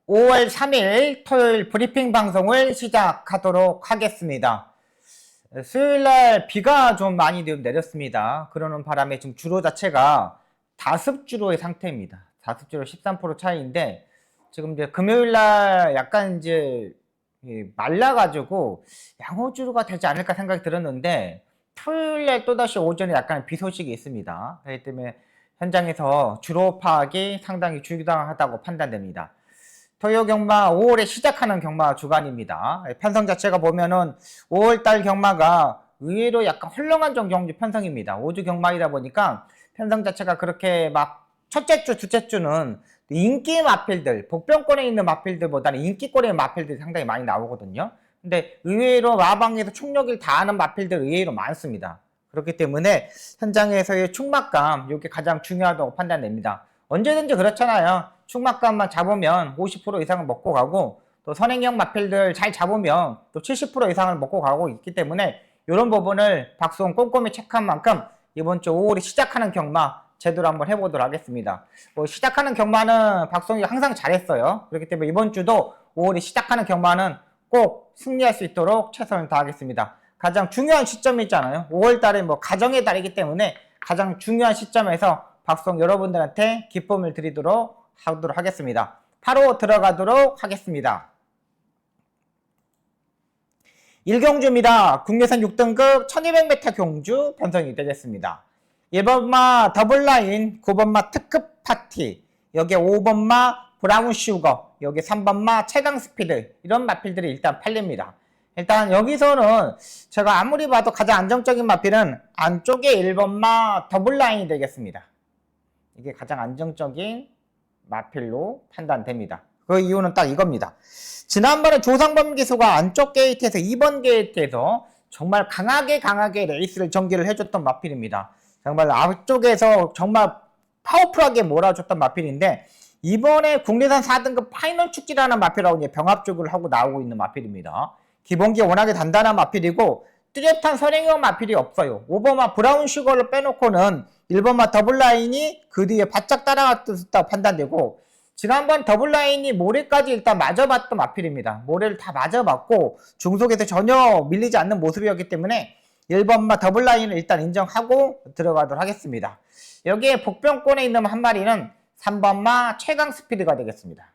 5월 3일 토요일 브리핑 방송을 시작하도록 하겠습니다. 수요일날 비가 좀 많이 내렸습니다. 그러는 바람에 지금 주로 자체가 다습주로의 상태입니다. 다습주로 13% 차이인데 지금 이제 금요일날 약간 이제 말라가지고 양호주로가 되지 않을까 생각이 들었는데 토요일날 또다시 오전에 약간 비 소식이 있습니다. 그렇기 때문에 현장에서 주로 파악이 상당히 주당하다고 판단됩니다. 토요 경마 5월에 시작하는 경마 주간입니다. 편성 자체가 보면은 5월달 경마가 의외로 약간 헐렁한 정도 편성입니다. 5주 경마이다 보니까 편성 자체가 그렇게 막 첫째 주, 둘째 주는 인기 마필들, 복병권에 있는 마필들보다는 인기권의 마필들이 상당히 많이 나오거든요. 근데 의외로 마방에서 총력을 다하는 마필들 의외로 많습니다. 그렇기 때문에 현장에서의 충막감, 이게 가장 중요하다고 판단됩니다. 언제든지 그렇잖아요. 충막감만 잡으면 50% 이상을 먹고 가고 또 선행형 마필들 잘 잡으면 또 70% 이상을 먹고 가고 있기 때문에 이런 부분을 박수홍 꼼꼼히 체크한 만큼 이번 주 5월에 시작하는 경마 제대로 한번 해보도록 하겠습니다. 시작하는 경마는 박수홍이 항상 잘했어요. 그렇기 때문에 이번 주도 5월에 시작하는 경마는 꼭 승리할 수 있도록 최선을 다하겠습니다. 가장 중요한 시점이잖아요. 5월달에 가정의 달이기 때문에 가장 중요한 시점에서 박수홍 여러분들한테 기쁨을 드리도록 하겠습니다. 바로 들어가도록 하겠습니다. 1경주입니다. 국내산 6등급 1200m 경주 편성이 되겠습니다. 1번마 더블라인, 9번마 특급 파티, 여기에 5번마 브라운 슈거, 여기 3번마 최강 스피드, 이런 마필들이 일단 팔립니다. 일단 여기서는 제가 아무리 봐도 가장 안정적인 마필은 안쪽에 1번마 더블라인이 되겠습니다. 이게 가장 안정적인 마필로 판단됩니다. 그 이유는 딱 이겁니다. 지난번에 조상범 기수가 안쪽 게이트에서 2번 게이트에서 정말 강하게 레이스를 전개를 해줬던 마필입니다. 정말 앞쪽에서 정말 파워풀하게 몰아줬던 마필인데 이번에 국내산 4등급 파이널 축지라는 마필하고 이제 병합쪽을 하고 나오고 있는 마필입니다. 기본기 워낙에 단단한 마필이고 뚜렷한 선행형 마필이 없어요. 5번마 브라운 슈거를 빼놓고는 1번마 더블라인이 그 뒤에 바짝 따라갔다고 판단되고 지난번 더블라인이 모래까지 일단 맞아봤던 마필입니다. 모래를 다 맞아봤고 중속에서 전혀 밀리지 않는 모습이었기 때문에 1번마 더블라인을 일단 인정하고 들어가도록 하겠습니다. 여기에 복병권에 있는 한 마리는 3번마 최강 스피드가 되겠습니다.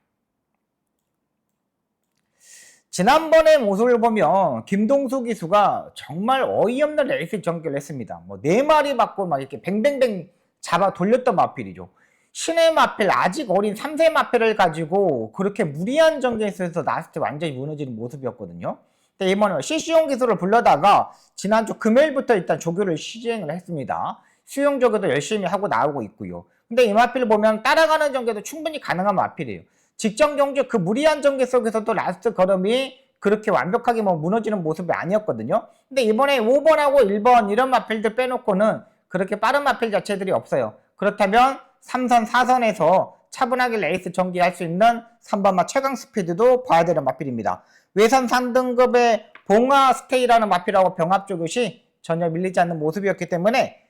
지난번의 모습을 보면 김동수 기수가 정말 어이없는 레이스 전개를 했습니다. 4마리 맞고 막 이렇게 뱅뱅뱅 잡아 돌렸던 마필이죠. 신의 마필, 아직 어린 3세 마필을 가지고 그렇게 무리한 전개에서 나왔을 때 완전히 무너지는 모습이었거든요. 근데 이번에 CC용 기수를 불러다가 지난주 금요일부터 일단 조교를 시행을 했습니다. 수용 조교도 열심히 하고 나오고 있고요. 근데 이 마필을 보면 따라가는 전개도 충분히 가능한 마필이에요. 직전 경주 그 무리한 전개 속에서도 라스트 걸음이 그렇게 완벽하게 무너지는 모습이 아니었거든요. 근데 이번에 5번하고 1번 이런 마필들 빼놓고는 그렇게 빠른 마필 자체들이 없어요. 그렇다면 3선, 4선에서 차분하게 레이스 전개할 수 있는 3번마 최강 스피드도 봐야 되는 마필입니다. 외선 3등급의 봉화 스테이라는 마필하고 병합조교시 전혀 밀리지 않는 모습이었기 때문에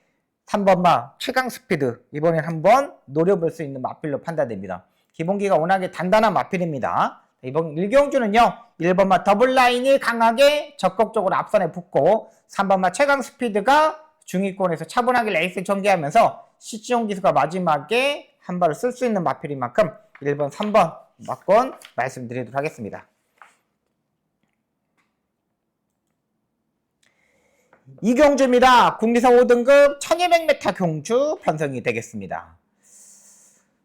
3번마 최강 스피드 이번엔 한번 노려볼 수 있는 마필로 판단됩니다. 기본기가 워낙에 단단한 마필입니다. 이번 1경주는요 1번마 더블라인이 강하게 적극적으로 앞선에 붙고 3번마 최강 스피드가 중위권에서 차분하게 레이스 전개하면서 CC용 기수가 마지막에 한 발을 쓸 수 있는 마필인 만큼 1번, 3번 막건 말씀드리도록 하겠습니다. 2경주입니다. 국내산 5등급 1200m 경주 편성이 되겠습니다.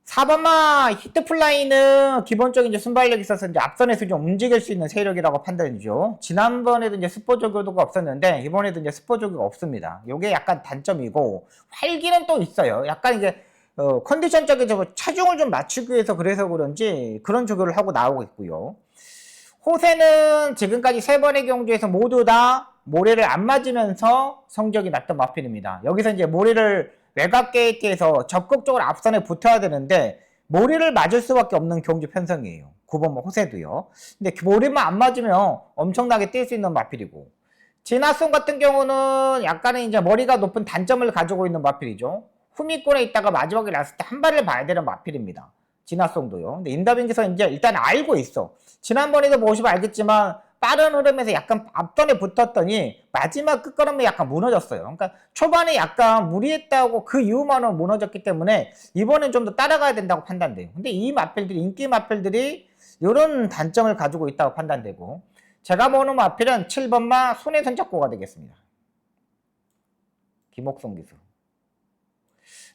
4번마 히트플라이는 기본적인 순발력이 있어서 앞선에서 좀 움직일 수 있는 세력이라고 판단이죠. 지난번에도 스포 조교도가 없었는데 이번에도 스포 조교가 없습니다. 이게 약간 단점이고 활기는 또 있어요. 약간 컨디션적인 차중을 좀 맞추기 위해서 그래서 그런지 그런 조교를 하고 나오고 있고요. 호세는 지금까지 3번의 경주에서 모두 다 모래를 안 맞으면서 성적이 났던 마필입니다. 여기서 모래를 외곽 게이트에서 적극적으로 앞선에 붙어야 되는데 모래를 맞을 수밖에 없는 경주 편성이에요. 9번 호세도요. 근데 모래만 안 맞으면 엄청나게 뛸 수 있는 마필이고 진화송 같은 경우는 약간의 머리가 높은 단점을 가지고 있는 마필이죠. 후미권에 있다가 마지막에 났을 때 한 발을 봐야 되는 마필입니다. 진화성도요. 근데 인더빙기서 이제 일단 알고 있어. 지난번에도 보시면 알겠지만 빠른 흐름에서 약간 앞선에 붙었더니 마지막 끝걸음에 약간 무너졌어요. 그러니까 초반에 약간 무리했다고 그 이후만으로 무너졌기 때문에 이번엔 좀 더 따라가야 된다고 판단돼요. 근데 이 마필들이, 인기 마필들이 이런 단점을 가지고 있다고 판단되고, 제가 보는 마필은 7번마 손해선 잡고가 되겠습니다. 김옥성 기수.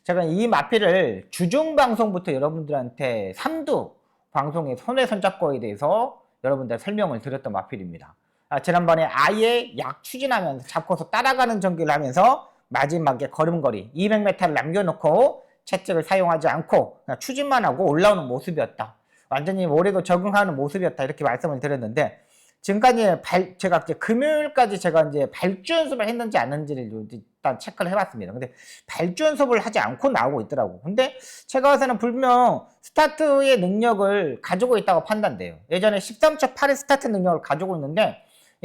제가 이 마필을 주중 방송부터 여러분들한테 3두 방송의 손해선 잡고에 대해서 여러분들 설명을 드렸던 마필입니다. 지난번에 아예 약 추진하면서 잡고서 따라가는 전기를 하면서 마지막에 걸음걸이 200m를 남겨놓고 채찍을 사용하지 않고 그냥 추진만 하고 올라오는 모습이었다. 완전히 올해도 적응하는 모습이었다. 이렇게 말씀을 드렸는데, 지금까지 제가 이제 금요일까지 제가 이제 발주 연습을 했는지 안 했는지를 일단 체크를 해봤습니다. 근데 발주 연습을 하지 않고 나오고 있더라고. 근데 제가 봐서는 분명 스타트의 능력을 가지고 있다고 판단돼요. 예전에 13초 8의 스타트 능력을 가지고 있는데,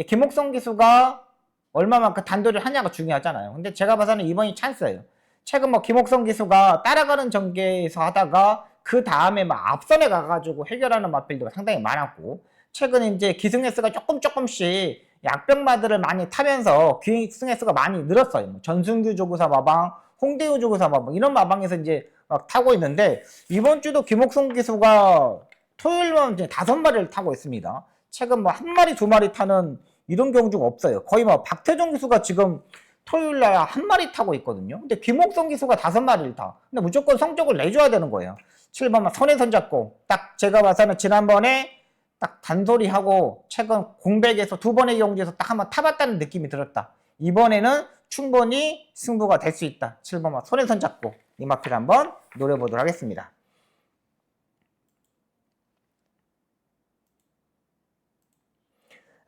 김옥성 기수가 얼마만큼 단도리를 하냐가 중요하잖아요. 근데 제가 봐서는 이번이 찬스예요. 최근 뭐 김옥성 기수가 따라가는 전개에서 하다가 그 다음에 막 앞선에 가가지고 해결하는 마필도 상당히 많았고, 최근에 이제 기승 S가 조금씩 약병마들을 많이 타면서 기승 S가 많이 늘었어요. 뭐 전순규 조구사 마방, 홍대우 조구사 마방, 이런 마방에서 이제 막 타고 있는데, 이번 주도 김옥성 기수가 토요일만 이제 5마리를 타고 있습니다. 최근 뭐 1마리, 2마리 타는 이런 경주가 없어요. 거의 뭐 박태종 기수가 지금 토요일날 1마리 타고 있거든요. 근데 김옥성 기수가 5마리를 타. 근데 무조건 성적을 내줘야 되는 거예요. 7번만 손해선 잡고, 딱 제가 봐서는 지난번에 딱 단소리하고 최근 공백에서 2번의 경기에서 딱 한번 타봤다는 느낌이 들었다. 이번에는 충분히 승부가 될 수 있다. 7번만 손해선 잡고 이 마필 한번 노려보도록 하겠습니다.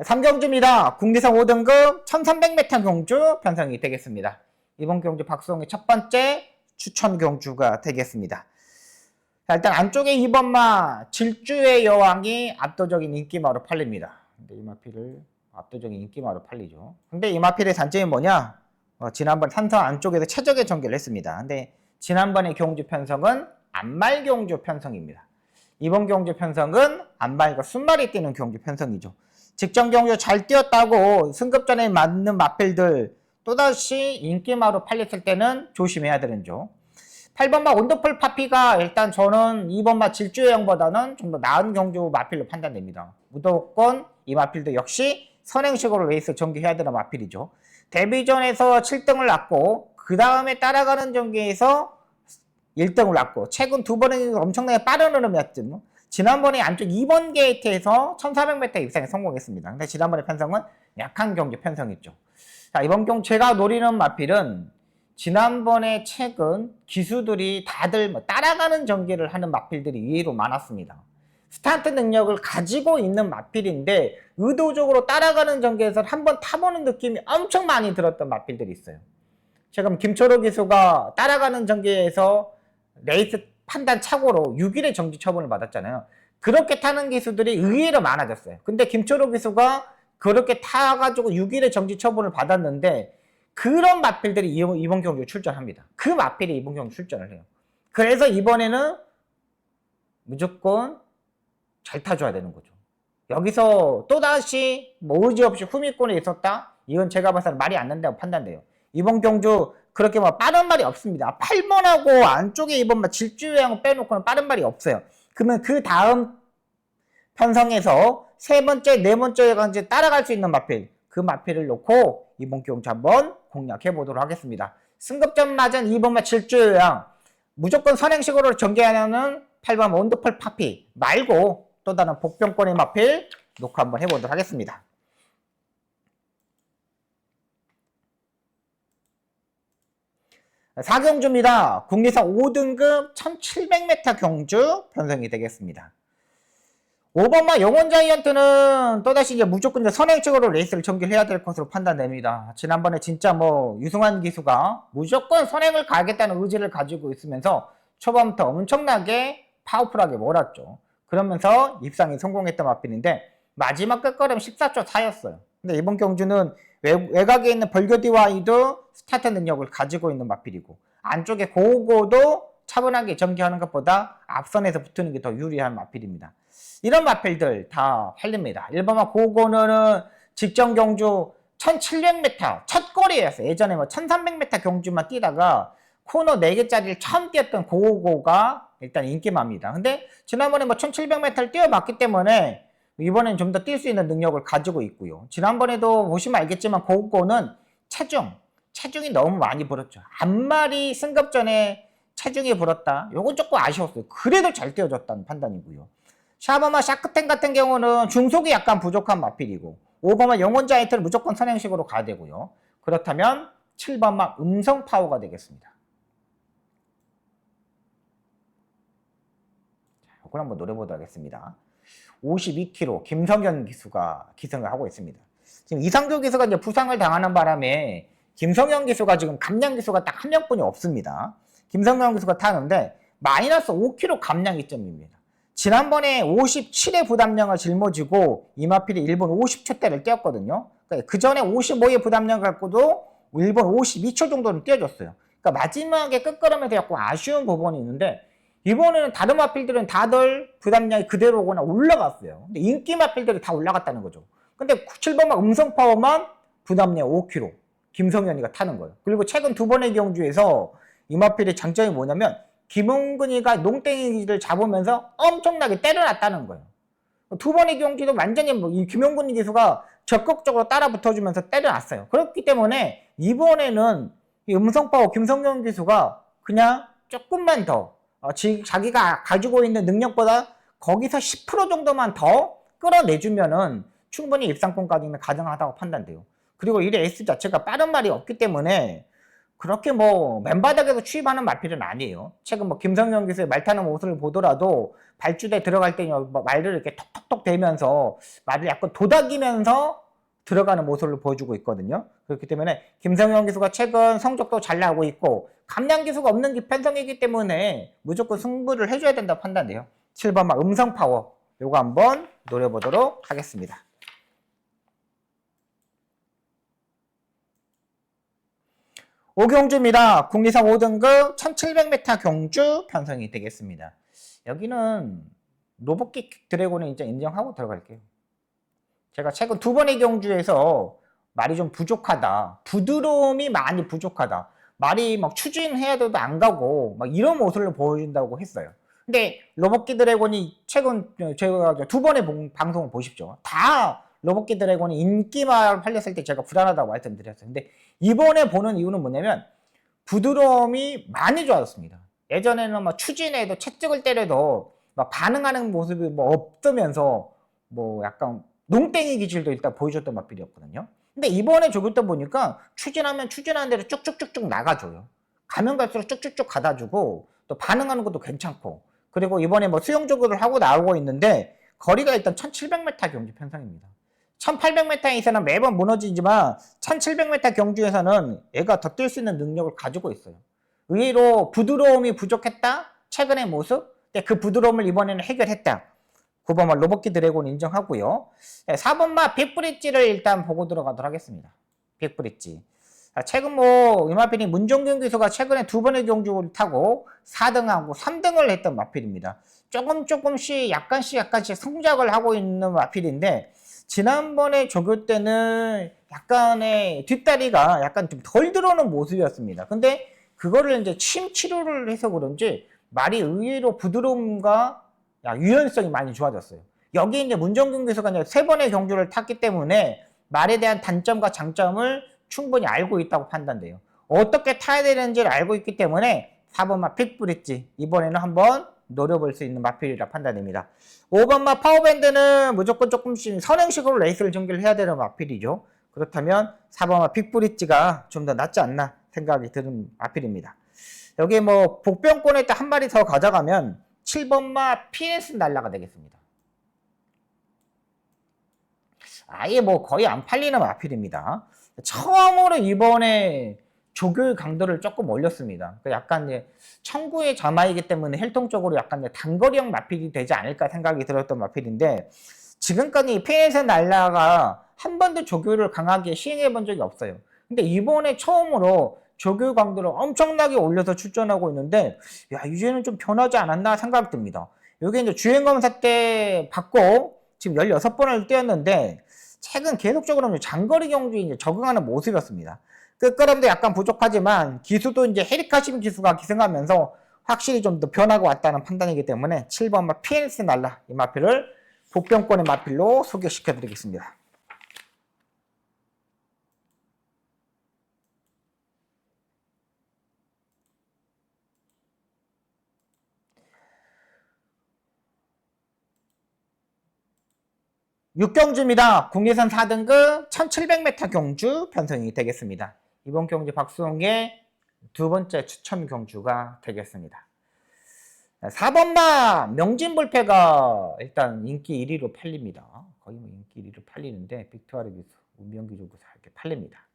삼경주입니다. 국내선 5등급 1300m 경주 편성이 되겠습니다. 이번 경주 박수홍의 첫 번째 추천 경주가 되겠습니다. 자, 일단 안쪽에 2번마 질주의 여왕이 압도적인 인기마로 팔립니다. 근데 이 마필을 압도적인 인기마로 팔리죠. 근데 이 마필의 단점이 뭐냐? 지난번 산성 안쪽에서 최적의 전개를 했습니다. 근데 지난번의 경주 편성은 안말 경주 편성입니다. 이번 경주 편성은 안말과 순말이 뛰는 경주 편성이죠. 직전 경주 잘 뛰었다고 승급전에 맞는 마필들 또다시 인기마로 팔렸을 때는 조심해야 되는 점. 8번마 원더풀 파피가 일단 저는 2번마 질주의 형보다는 좀 더 나은 경주 마필로 판단됩니다. 무조건 이 마필도 역시 선행식으로 레이스 전개해야 되는 마필이죠. 데뷔전에서 7등을 났고 그 다음에 따라가는 전개에서 1등을 났고 최근 2번은 엄청나게 빠른 흐름이었죠. 지난번에 안쪽 2번 게이트에서 1400m 입상에 성공했습니다. 근데 지난번에 편성은 약한 경주 편성했죠. 자, 이번 경주 제가 노리는 마필은 지난번에 최근 기수들이 다들 따라가는 전개를 하는 마필들이 의외로 많았습니다. 스타트 능력을 가지고 있는 마필인데 의도적으로 따라가는 전개에서 한번 타보는 느낌이 엄청 많이 들었던 마필들이 있어요. 지금 김초로 기수가 따라가는 전개에서 레이스 판단 착오로 6일의 정지 처분을 받았잖아요. 그렇게 타는 기수들이 의외로 많아졌어요. 근데 김초로 기수가 그렇게 타가지고 6일의 정지 처분을 받았는데 그런 마필들이 이번 경주에 출전합니다. 그 마필이 이번 경주 출전을 해요. 그래서 이번에는 무조건 잘 타줘야 되는 거죠. 여기서 또다시 뭐 의지 없이 후미권에 있었다? 이건 제가 봐서는 말이 안 된다고 판단돼요. 이번 경주 그렇게 뭐 빠른 말이 없습니다. 8번하고 안쪽에 이번 질주여왕 빼놓고는 빠른 말이 없어요. 그러면 그 다음 편성에서 세 번째, 네 번째 강제 따라갈 수 있는 마필, 그 마필을 놓고 이번 경주 한번 공략해 보도록 하겠습니다. 승급전 맞은 2번마 질주여왕, 무조건 선행식으로 전개하는 8번 원더풀 파피 말고 또 다른 복병권의 마필 놓고 한번 해보도록 하겠습니다. 사경주입니다. 국내선 5등급 1700m 경주 편성이 되겠습니다. 5번마 영원 자이언트는 또다시 이제 무조건 이제 선행식으로 레이스를 전개해야 될 것으로 판단됩니다. 지난번에 진짜 뭐 유승환 기수가 무조건 선행을 가겠다는 의지를 가지고 있으면서 초반부터 엄청나게 파워풀하게 몰았죠. 그러면서 입상에 성공했던 마필인데 마지막 끝걸음 14초 4였어요. 근데 이번 경주는 외곽에 있는 벌교디와이도 스타트 능력을 가지고 있는 마필이고 안쪽에 고고도 차분하게 전개하는 것보다 앞선에서 붙는 게 더 유리한 마필입니다. 이런 마필들 다 팔립니다. 1번마 고고너는 직전 경주 1700m 첫 거리였어요. 예전에 뭐 1300m 경주만 뛰다가 코너 4개짜리를 처음 뛰었던 고고가 일단 인기맘입니다. 근데 지난번에 뭐 1700m를 뛰어봤기 때문에 이번엔 좀 더 뛸 수 있는 능력을 가지고 있고요. 지난번에도 보시면 알겠지만 고고는 체중이 너무 많이 불었죠. 앞말이 승급전에 체중이 불었다. 요건 조금 아쉬웠어요. 그래도 잘 뛰어줬다는 판단이고요. 샤버마 샤크텐 같은 경우는 중속이 약간 부족한 마필이고 5번마 영혼자이트를 무조건 선행식으로 가야 되고요. 그렇다면 7번마 음성파워가 되겠습니다. 이걸 한번 노려보도록 하겠습니다. 52kg 김성현 기수가 기승을 하고 있습니다. 지금 이상규 기수가 이제 부상을 당하는 바람에 김성현 기수가 지금 감량 기수가 딱 한 명뿐이 없습니다. 김성현 기수가 타는데 마이너스 5kg 감량 이점입니다. 지난번에 57의 부담량을 짊어지고 이마필이 일본 50초대를 뛰었거든요. 그 전에 55의 부담량 갖고도 일본 52초 정도는 뛰어줬어요. 그러니까 마지막에 끝걸음에서 약간 아쉬운 부분이 있는데 이번에는 다른 마필들은 다들 부담량이 그대로거나 올라갔어요. 근데 인기 마필들이 다 올라갔다는 거죠. 근데 7번만 음성파워만 부담량 5kg 김성현이가 타는 거예요. 그리고 최근 두 번의 경주에서 이 마필의 장점이 뭐냐면 김홍근이가 농땡이를 잡으면서 엄청나게 때려놨다는 거예요. 두 번의 경주도 완전히 이 김홍근 기수가 적극적으로 따라 붙어주면서 때려놨어요. 그렇기 때문에 이번에는 이 음성파워 김성현 기수가 그냥 조금만 더 자기가 가지고 있는 능력보다 거기서 10% 정도만 더 끌어내주면은 충분히 입상권까지는 가능하다고 판단돼요. 그리고 이 레이스 자체가 빠른 말이 없기 때문에 그렇게 뭐 맨바닥에서 추입하는 마필은 아니에요. 최근 뭐 김성현 기수의 말 타는 모습을 보더라도 발주대 들어갈 때 말을 이렇게 톡톡톡 대면서 말을 약간 도닥이면서 들어가는 모습을 보여주고 있거든요. 그렇기 때문에 김성현 기수가 최근 성적도 잘 나오고 있고 감량 기수가 없는 편성이기 때문에 무조건 승부를 해줘야 된다고 판단돼요. 7번마 음성 파워 요거 한번 노려보도록 하겠습니다. 오경주입니다. 국리상 5등급 1700m 경주 편성이 되겠습니다. 여기는 로봇킥 드래곤을 이제 인정하고 들어갈게요. 제가 최근 두 번의 경주에서 말이 좀 부족하다. 부드러움이 많이 부족하다. 말이 막 추진해야 돼도 안 가고 막 이런 모습을 보여준다고 했어요. 근데 로봇킥 드래곤이 최근 제가 두 번의 방송을 보십시오. 다 로봇킥 드래곤이 인기만 팔렸을 때 제가 불안하다고 말씀드렸어요. 근데 이번에 보는 이유는 뭐냐면 부드러움이 많이 좋아졌습니다. 예전에는 막 추진해도 채찍을 때려도 막 반응하는 모습이 뭐 없으면서 뭐 약간 농땡이 기질도 일단 보여줬던 마필이었거든요. 근데 이번에 저기 때 보니까 추진하면 추진하는 대로 쭉쭉쭉쭉 나가줘요. 가면 갈수록 쭉쭉쭉 가다주고 또 반응하는 것도 괜찮고 그리고 이번에 뭐 수영 조교를 하고 나오고 있는데 거리가 일단 1700m 경주 편성입니다. 1800m에서는 매번 무너지지만 1700m 경주에서는 얘가 더 뛸 수 있는 능력을 가지고 있어요. 의외로 부드러움이 부족했다? 최근의 모습? 근데 그 부드러움을 이번에는 해결했다. 9번마 로봇키 드래곤 인정하고요. 4번마 빅브릿지를 일단 보고 들어가도록 하겠습니다. 빅브릿지. 최근 뭐 이마필이 문종균 기수가 최근에 두 번의 경주를 타고 4등하고 3등을 했던 마필입니다. 조금씩 약간씩 성장을 하고 있는 마필인데 지난번에 조교 때는 약간의 뒷다리가 약간 좀 덜 들어오는 모습이었습니다. 근데 그거를 이제 침 치료를 해서 그런지 말이 의외로 부드러움과 유연성이 많이 좋아졌어요. 여기 이제 문정균 기수가 이제 세 번의 경주를 탔기 때문에 말에 대한 단점과 장점을 충분히 알고 있다고 판단돼요. 어떻게 타야 되는지를 알고 있기 때문에 4번마 픽브릿지 이번에는 한번 노려볼 수 있는 마필이라 판단됩니다. 5번마 파워밴드는 무조건 조금씩 선행식으로 레이스를 전개를 해야 되는 마필이죠. 그렇다면 4번마 픽브릿지가 좀 더 낫지 않나 생각이 드는 마필입니다. 여기 뭐 복병권에 딱 한 마리 더 가져가면 7번마 PS 날라가 되겠습니다. 아예 뭐 거의 안 팔리는 마필입니다. 처음으로 이번에 조교의 강도를 조금 올렸습니다. 약간 이제 청구의 자마이기 때문에 혈통적으로 약간 단거리형 마필이 되지 않을까 생각이 들었던 마필인데 지금까지 PS 날라가 한 번도 조교를 강하게 시행해 본 적이 없어요. 근데 이번에 처음으로 조교 강도를 엄청나게 올려서 출전하고 있는데, 야, 이제는 좀 변하지 않았나 생각이 듭니다. 이게 이제 주행검사 때 받고 지금 16번을 뛰었는데, 최근 계속적으로 장거리 경주에 이제 적응하는 모습이었습니다. 끝걸음도 약간 부족하지만 기수도 이제 헤리카심 기수가 기승하면서 확실히 좀 더 변하고 왔다는 판단이기 때문에 7번 PNS 날라 이 마필을 복병권의 마필로 소개시켜 드리겠습니다. 육경주입니다. 국내선 4등급 1700m 경주 편성이 되겠습니다. 이번 경주 박수홍의 두 번째 추천 경주가 되겠습니다. 4번마 명진불패가 일단 인기 1위로 팔립니다. 거의 뭐 인기 1위로 팔리는데 빅토르 기수, 운명기 조구사 이렇게 팔립니다.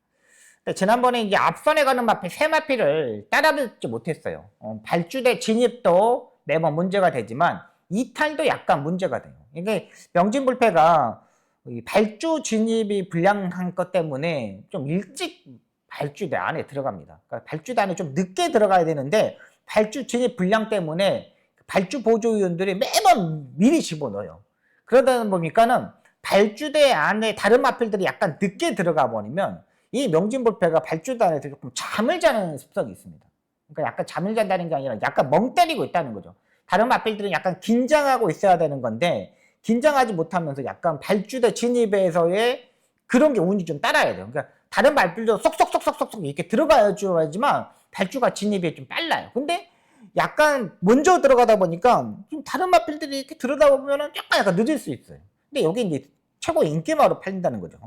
근데 지난번에 이제 앞선에 가는 마필 세 마필을 따라붙지 못했어요. 발주대 진입도 매번 문제가 되지만 이탈도 약간 문제가 돼요. 이게 명진불패가 발주 진입이 불량한 것 때문에 좀 일찍 발주대 안에 들어갑니다. 그러니까 발주대 안에 좀 늦게 들어가야 되는데 발주 진입 불량 때문에 발주 보조위원들이 매번 미리 집어넣어요. 그러다 보니까는 발주대 안에 다른 마필들이 약간 늦게 들어가 버리면 이 명진불패가 발주대 안에서 조금 잠을 자는 습성이 있습니다. 그러니까 약간 잠을 잔다는 게 아니라 약간 멍 때리고 있다는 거죠. 다른 마필들은 약간 긴장하고 있어야 되는 건데 긴장하지 못하면서 약간 발주대 진입에서의 그런 게 운이 좀 따라야 돼요. 그러니까 다른 마필도 쏙쏙쏙쏙쏙 이렇게 들어가야지만 발주가 진입이 좀 빨라요. 근데 약간 먼저 들어가다 보니까 좀 다른 마필들이 이렇게 들어다 보면은 약간 늦을 수 있어요. 근데 여기 이제 최고 인기마로 팔린다는 거죠.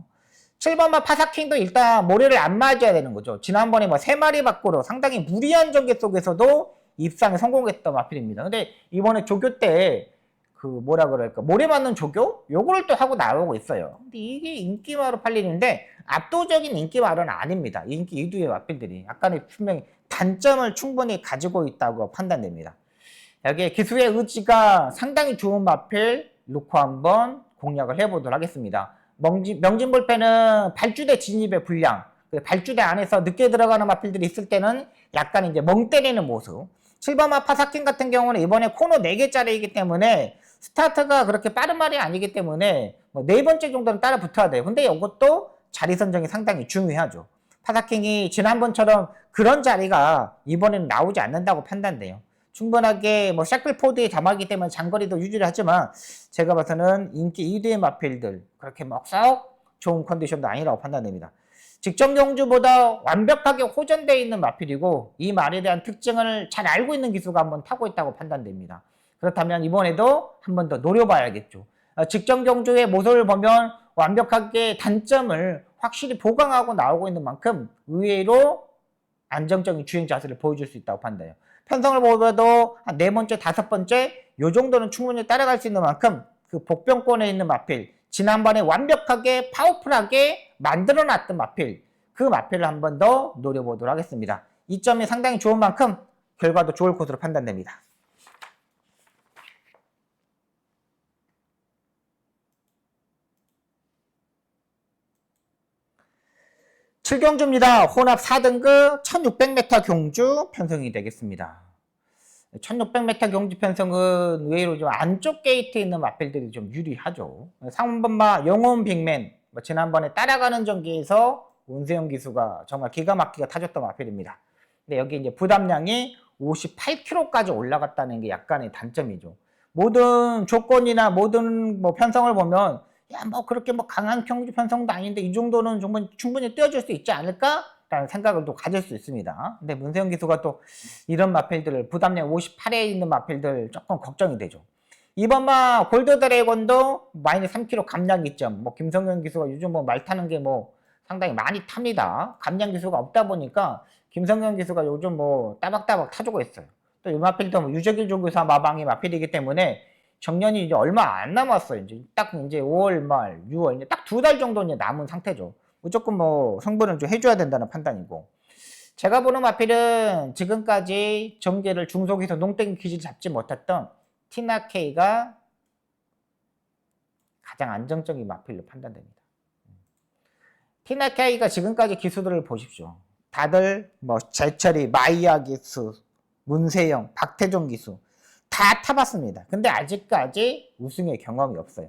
7번마 파사킹도 일단 모래를 안 맞아야 되는 거죠. 지난번에 뭐 3마리 밖으로 상당히 무리한 전개 속에서도 입상에 성공했던 마필입니다. 근데 이번에 조교 때 그 뭐라 그럴까 모래 맞는 조교? 요거를 또 하고 나오고 있어요. 근데 이게 인기마로 팔리는데 압도적인 인기마로는 아닙니다. 인기 2두의 마필들이 약간의 분명히 단점을 충분히 가지고 있다고 판단됩니다. 여기에 기수의 의지가 상당히 좋은 마필 놓고 한번 공략을 해보도록 하겠습니다. 명진볼펜은 발주대 진입의 불량, 발주대 안에서 늦게 들어가는 마필들이 있을 때는 약간 이제 멍 때리는 모습. 7번마 파사킨 같은 경우는 이번에 코너 4개짜리이기 때문에 스타트가 그렇게 빠른 말이 아니기 때문에 뭐 4번째 정도는 따라 붙어야 돼요. 근데 이것도 자리 선정이 상당히 중요하죠. 파사킹이 지난번처럼 그런 자리가 이번에는 나오지 않는다고 판단돼요. 충분하게 뭐 샤클포드의 자막이기 때문에 장거리도 유지를 하지만 제가 봐서는 인기 2위의 마필들 그렇게 막 썩 좋은 컨디션도 아니라고 판단됩니다. 직전 경주보다 완벽하게 호전되어 있는 마필이고 이 말에 대한 특징을 잘 알고 있는 기수가 한번 타고 있다고 판단됩니다. 그렇다면 이번에도 한 번 더 노려봐야겠죠. 직전 경주의 모습을 보면 완벽하게 단점을 확실히 보강하고 나오고 있는 만큼 의외로 안정적인 주행 자세를 보여줄 수 있다고 판단해요. 편성을 보더라도 한 4번째, 5번째 요 정도는 충분히 따라갈 수 있는 만큼 그 복병권에 있는 마필 지난번에 완벽하게 파워풀하게 만들어놨던 마필 그 마필을 한 번 더 노려보도록 하겠습니다. 이 점이 상당히 좋은 만큼 결과도 좋을 것으로 판단됩니다. 칠경주입니다. 혼합 4등급 1600m 경주 편성이 되겠습니다. 1600m 경주 편성은 의외로 좀 안쪽 게이트에 있는 마필들이 좀 유리하죠. 3번마 영혼 빅맨, 지난번에 따라가는 전기에서 운세영 기수가 정말 기가 막히게 타줬던 마필입니다. 근데 여기 이제 부담량이 58kg까지 올라갔다는 게 약간의 단점이죠. 모든 조건이나 모든 뭐 편성을 보면 야, 뭐 그렇게 뭐 강한 경주 편성도 아닌데 이 정도는 충분히 뛰어줄 수 있지 않을까? 라는 생각을 또 가질 수 있습니다. 근데 문세영 기수가 또 이런 마필들을 부담량 58에 있는 마필들 조금 걱정이 되죠. 이번마 골드 드래곤도 마이너스 3kg 감량 기점. 뭐 김성현 기수가 요즘 뭐 말 타는 게 뭐 상당히 많이 탑니다. 감량 기수가 없다 보니까 김성현 기수가 요즘 뭐 따박따박 타주고 있어요. 또 이 마필도 뭐 유적일 조교사 마방의 마필이기 때문에 정년이 이제 얼마 안 남았어요. 이제 5월 말, 6월 이제 딱 2달 정도 이제 남은 상태죠. 무조건 뭐 성분을 좀 해줘야 된다는 판단이고. 제가 보는 마필은 지금까지 정계를 중속에서 농땡이 기질 잡지 못했던 티나케이가 가장 안정적인 마필로 판단됩니다. 티나케이가 지금까지 기수들을 보십시오. 다들 뭐 제철이, 마이야 기수, 문세영, 박태종 기수 다 타봤습니다. 근데 아직까지 우승의 경험이 없어요.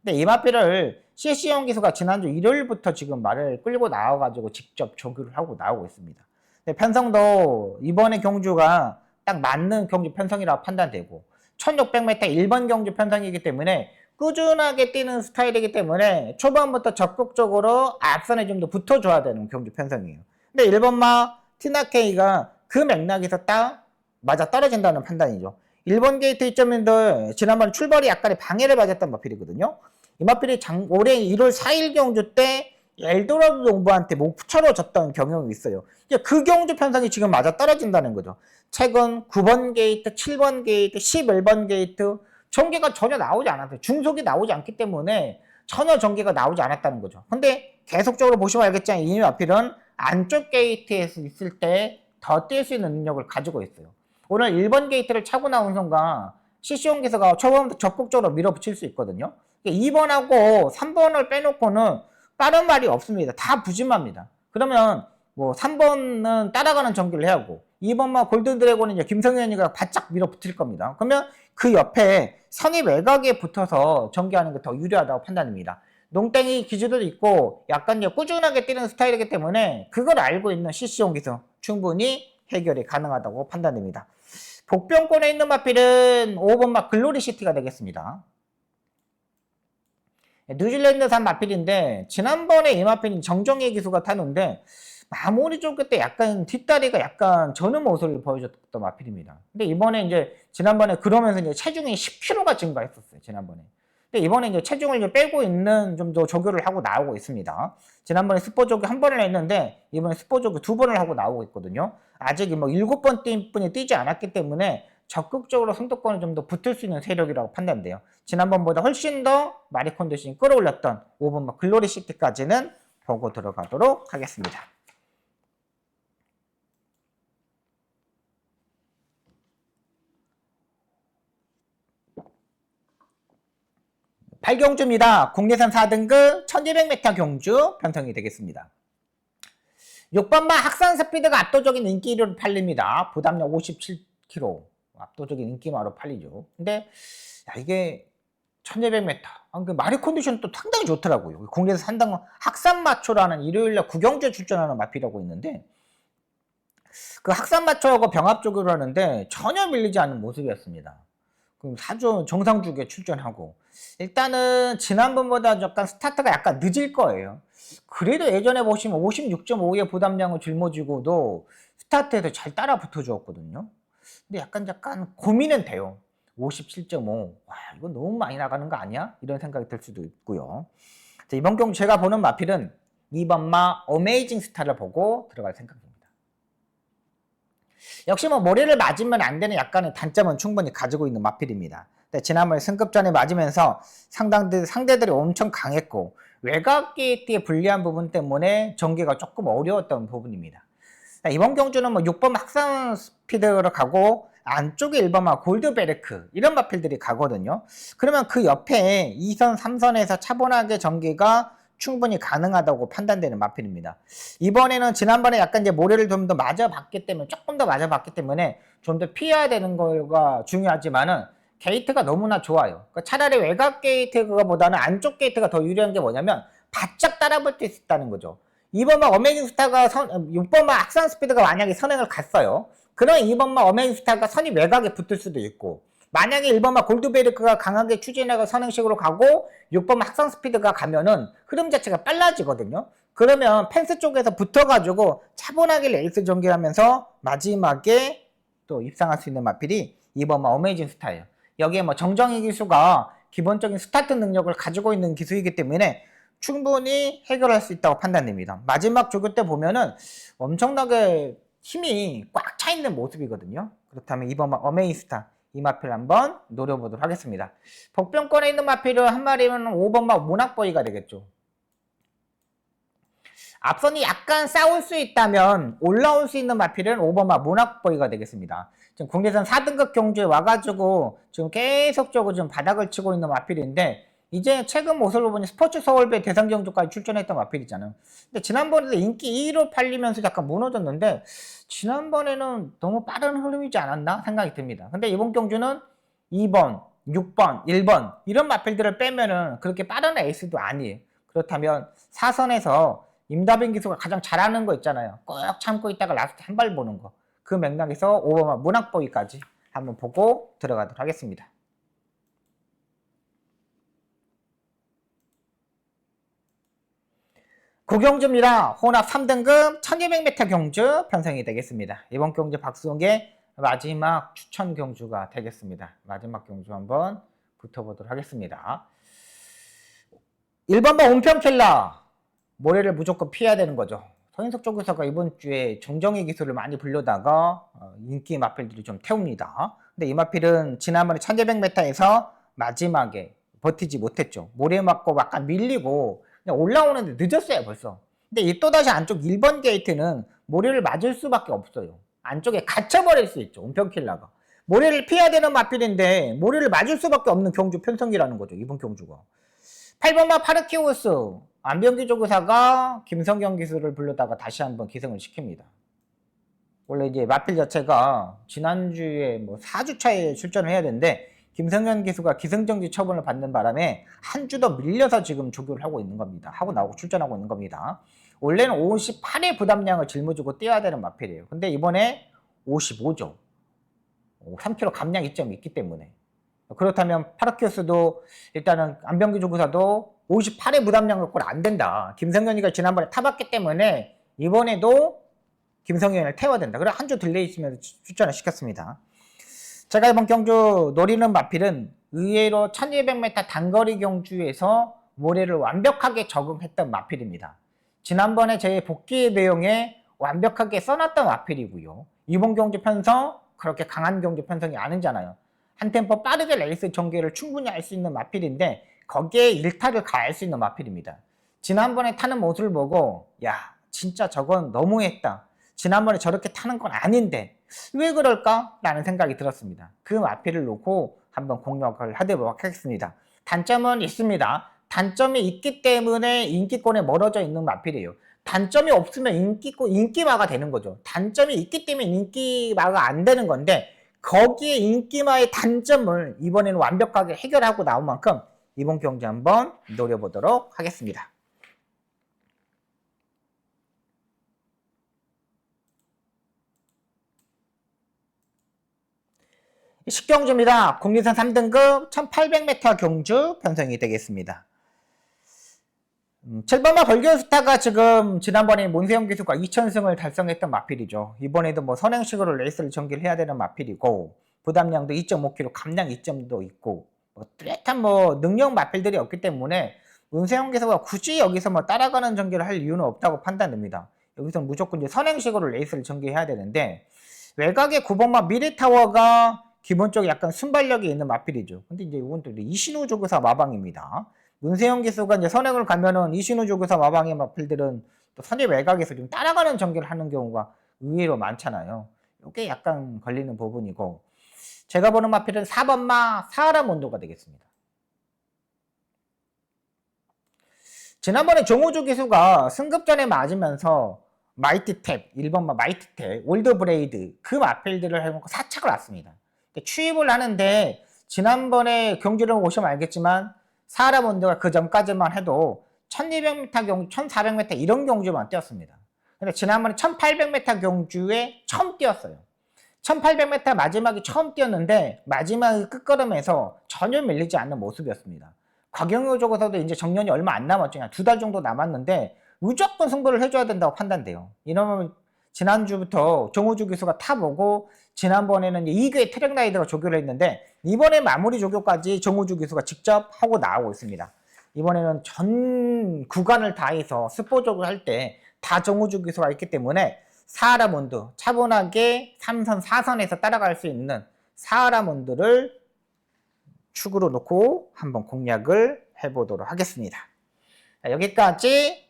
근데 이마필을 CC용 기수가 지난주 일요일부터 지금 말을 끌고 나와가지고 직접 조교를 하고 나오고 있습니다. 근데 편성도 이번에 경주가 딱 맞는 경주 편성이라고 판단되고 1600m 1번 경주 편성이기 때문에 꾸준하게 뛰는 스타일이기 때문에 초반부터 적극적으로 앞선에 좀 더 붙어줘야 되는 경주 편성이에요. 근데 1번마 티나케이가 그 맥락에서 딱 맞아 떨어진다는 판단이죠. 1번 게이트 2.1도 지난번 출발이 약간의 방해를 받았던 마필이거든요. 이 마필이 올해 1월 4일 경주 때 엘도라도 농부한테 목차로 졌던 경험이 있어요. 그 경주 편성이 지금 맞아 떨어진다는 거죠. 최근 9번 게이트, 7번 게이트, 11번 게이트 전개가 전혀 나오지 않았어요. 중속이 나오지 않기 때문에 전혀 전개가 나오지 않았다는 거죠. 근데 계속적으로 보시면 알겠지만 이 마필은 안쪽 게이트에서 있을 때 더 뛸 수 있는 능력을 가지고 있어요. 오늘 1번 게이트를 차고 나온 순간 CC용 기사가 초반부터 적극적으로 밀어붙일 수 있거든요. 2번하고 3번을 빼놓고는 다른 말이 없습니다. 다 부진합니다. 그러면 뭐 3번은 따라가는 전기를 해야 하고 2번만 골든드래곤은 이제 김성현이가 바짝 밀어붙일 겁니다. 그러면 그 옆에 선입 외곽에 붙어서 전개하는 게 더 유리하다고 판단입니다. 농땡이 기주도 있고 약간 이제 꾸준하게 뛰는 스타일이기 때문에 그걸 알고 있는 CC용 기수 충분히 해결이 가능하다고 판단됩니다. 복병권에 있는 마필은 5번마 글로리시티가 되겠습니다. 뉴질랜드산 마필인데 지난번에 이 마필은 정정희 기수가 타는데 마무리 쪽 그때 약간 뒷다리가 약간 저는 모습을 보여줬던 마필입니다. 근데 이번에 이제 지난번에 그러면서 이제 체중이 10kg가 증가했었어요. 지난번에. 근데 이번에 이제 체중을 이제 빼고 있는 좀 더 조교를 하고 나오고 있습니다. 지난번에 스포 조교 한 번을 했는데 이번에 스포 조교 2번을 하고 나오고 있거든요. 아직 뭐 7번 뛴 분이 뛰지 않았기 때문에 적극적으로 선두권에 좀 더 붙을 수 있는 세력이라고 판단돼요. 지난번보다 훨씬 더 마리 컨디션이 끌어올렸던 5번 글로리 시티까지는 보고 들어가도록 하겠습니다. 팔경주입니다. 국내산 4등급 1200m 경주 편성이 되겠습니다. 6번마 학산 스피드가 압도적인 인기로 팔립니다. 부담력 57kg. 압도적인 인기마로 팔리죠. 근데 이게 1200m. 그 마리 컨디션 또 상당히 좋더라고요. 국내에서 산당 학산마초라는 일요일날 구경주에 출전하는 마필이라고 있는데 그 학산마초하고 병합조교를 하는데 전혀 밀리지 않는 모습이었습니다. 그럼 4주 정상주기에 출전하고 일단은 지난번보다 약간 스타트가 약간 늦을 거예요. 그래도 예전에 보시면 56.5의 부담량을 짊어지고도 스타트에서 잘 따라 붙어주었거든요. 근데 약간 고민은 돼요. 57.5. 와, 이거 너무 많이 나가는 거 아니야? 이런 생각이 들 수도 있고요. 자, 이번 경기 제가 보는 마필은 2번마 어메이징 스타를 보고 들어갈 생각입니다. 역시 뭐 머리를 맞으면 안 되는 약간의 단점은 충분히 가지고 있는 마필입니다. 지난번에 승급전에 맞으면서 상대들이 엄청 강했고 외곽 게이트의 불리한 부분 때문에 전개가 조금 어려웠던 부분입니다. 이번 경주는 뭐 6번 학산 스피드로 가고 안쪽에 1번마 골드베르크 이런 마필들이 가거든요. 그러면 그 옆에 2선, 3선에서 차분하게 전개가 충분히 가능하다고 판단되는 마필입니다. 이번에는 지난번에 약간 이제 모래를 좀 더 맞아봤기 때문에 조금 더 맞아봤기 때문에 좀 더 피해야 되는 거가 중요하지만은 게이트가 너무나 좋아요. 그러니까 차라리 외곽 게이트보다는 안쪽 게이트가 더 유리한 게 뭐냐면 바짝 따라붙을 수 있다는 거죠. 2번마 어메이징 스타가 6번마 학산 스피드가 만약에 선행을 갔어요. 그러면 2번마 어메이징 스타가 선이 외곽에 붙을 수도 있고 만약에 1번마 골드베르크가 강하게 추진해가 선행식으로 가고 6번마 학산 스피드가 가면은 흐름 자체가 빨라지거든요. 그러면 펜스 쪽에서 붙어가지고 차분하게 레이스 전개하면서 마지막에 또 입상할 수 있는 마필이 2번마 어메이징 스타예요. 여기에 뭐 정정희 기수가 기본적인 스타트 능력을 가지고 있는 기수이기 때문에 충분히 해결할 수 있다고 판단됩니다. 마지막 조교 때 보면은 엄청나게 힘이 꽉 차 있는 모습이거든요. 그렇다면 2번 어메이스타 이 마필 한번 노려보도록 하겠습니다. 복병권에 있는 마필은 한 마리면 5번마 모낙보이가 되겠죠. 앞선이 약간 싸울 수 있다면 올라올 수 있는 마필은 5번마 모낙보이가 되겠습니다. 지금 국내선 4등급 경주에 와가지고 지금 계속적으로 좀 바닥을 치고 있는 마필인데 이제 최근 모습을 보니 스포츠 서울배 대상 경주까지 출전했던 마필이잖아요. 근데 지난번에도 인기 2위로 팔리면서 약간 무너졌는데 지난번에는 너무 빠른 흐름이지 않았나 생각이 듭니다. 근데 이번 경주는 2번, 6번, 1번 이런 마필들을 빼면은 그렇게 빠른 에이스도 아니에요. 그렇다면 사선에서 임다빈 기수가 가장 잘하는 거 있잖아요. 꼭 참고 있다가 라스트 한 발 보는 거. 그 맥락에서 오버마 문학보기까지 한번 보고 들어가도록 하겠습니다. 구경주입니다. 혼합 3등급 1200m 경주 편성이 되겠습니다. 이번 경주 박수홍의 마지막 추천 경주가 되겠습니다. 마지막 경주 한번 붙어보도록 하겠습니다. 1번번 온평킬러 모래를 무조건 피해야 되는 거죠. 서인석 쪽에서가 이번 주에 정정의 기술을 많이 불려다가 인기 마필들이 좀 태웁니다. 근데 이 마필은 지난번에 1200m에서 마지막에 버티지 못했죠. 모래 맞고 약간 밀리고 그냥 올라오는데 늦었어요 벌써. 근데 이 또다시 안쪽 1번 게이트는 모래를 맞을 수밖에 없어요. 안쪽에 갇혀버릴 수 있죠. 온평킬러가. 모래를 피해야 되는 마필인데 모래를 맞을 수밖에 없는 경주 편성기라는 거죠. 이번 경주가. 8번마 파르키우스 안병기 조교사가 김성경 기술을 불러다가 다시 한번 기승을 시킵니다. 원래 이제 마필 자체가 지난주에 뭐 4주차에 출전을 해야 되는데 김성경 기수가 기승정지 처분을 받는 바람에 한 주 더 밀려서 지금 조교를 하고 있는 겁니다. 하고 나오고 출전하고 있는 겁니다. 원래는 58의 부담량을 짊어지고 뛰어야 되는 마필이에요. 근데 이번에 55죠. 3kg 감량 이점이 있기 때문에. 그렇다면 파르키우스도 일단은 안병기 조교사도 58의 부담량 갖고는 안 된다. 김성현이가 지난번에 타봤기 때문에 이번에도 김성현을 태워야 된다. 그래 한 주 딜레이 있으면 출전을 시켰습니다. 제가 이번 경주 노리는 마필은 의외로 1200m 단거리 경주에서 모래를 완벽하게 적응했던 마필입니다. 지난번에 제 복귀 내용에 완벽하게 써놨던 마필이고요. 이번 경주 편성 그렇게 강한 경주 편성이 아니잖아요. 한 템포 빠르게 레이스 전개를 충분히 할 수 있는 마필인데 거기에 일타를 가할 수 있는 마필입니다. 지난번에 타는 모습을 보고 야 진짜 저건 너무했다. 지난번에 저렇게 타는 건 아닌데 왜 그럴까? 라는 생각이 들었습니다. 그 마필을 놓고 한번 공략을 해보도록 하겠습니다. 단점은 있습니다. 단점이 있기 때문에 인기권에 멀어져 있는 마필이에요. 단점이 없으면 인기마가 되는 거죠. 단점이 있기 때문에 인기마가 안 되는 건데 거기에 인기마의 단점을 이번에는 완벽하게 해결하고 나온 만큼 이번 경주 한번 노려보도록 하겠습니다. 식경주입니다. 국리선 3등급 1800m 경주 편성이 되겠습니다. 7번마 벌교스타가 지금 지난번에 몬세영 기수가 2000승을 달성했던 마필이죠. 이번에도 뭐 선행식으로 레이스를 전개를 해야 되는 마필이고 부담량도 2.5kg, 감량 2점도 있고 뭐 뚜렷한 뭐 능력 마필들이 없기 때문에 몬세영 기수가 굳이 여기서 뭐 따라가는 전개를 할 이유는 없다고 판단됩니다. 여기서 무조건 이제 선행식으로 레이스를 전개해야 되는데 외곽의 9번마 미래타워가 기본적으로 약간 순발력이 있는 마필이죠. 근데 이제 이건 또 이신우 조교사 마방입니다. 문세영 기수가 이제 선행을 가면은 이신우 조교사 마방의 마필들은 또 선제 외곽에서 좀 따라가는 전개를 하는 경우가 의외로 많잖아요. 이게 약간 걸리는 부분이고 제가 보는 마필은 4번마 사하라몬도가 되겠습니다. 지난번에 정우주 기수가 승급전에 맞으면서 마이티탭, 1번마 마이티탭, 올드브레이드 그 마필들을 해놓고 사착을 왔습니다. 취입을 하는데 지난번에 경주를 보시면 알겠지만 사하라몬드가 그 전까지만 해도 1200m 경주, 1400m 이런 경주만 뛰었습니다. 근데 지난번에 1800m 경주에 처음 뛰었어요. 1800m 마지막에 처음 뛰었는데 마지막 끝걸음에서 전혀 밀리지 않는 모습이었습니다. 곽영효 쪽에서도 이제 정년이 얼마 안 남았죠. 그냥 2달 정도 남았는데 무조건 승부를 해줘야 된다고 판단돼요. 이러면 지난주부터 정우주 기수가 타보고 지난번에는 2교의 트랙라이더가 조교를 했는데 이번에 마무리 조교까지 정우주 기수가 직접 하고 나오고 있습니다. 이번에는 전 구간을 다 해서 스포 조교를 할 때 다 정우주 기수가 있기 때문에 사하라몬드 차분하게 3선 4선에서 따라갈 수 있는 사하라몬드를 축으로 놓고 한번 공략을 해보도록 하겠습니다. 여기까지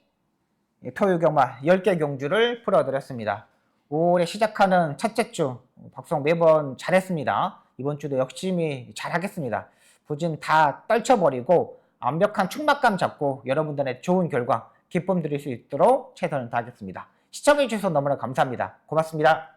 토요 경마 10개 경주를 풀어드렸습니다. 5월에 시작하는 첫째 주 박수홍 매번 잘했습니다. 이번 주도 열심히 잘하겠습니다. 부진 다 떨쳐버리고 완벽한 충막감 잡고 여러분들의 좋은 결과, 기쁨 드릴 수 있도록 최선을 다하겠습니다. 시청해주셔서 너무나 감사합니다. 고맙습니다.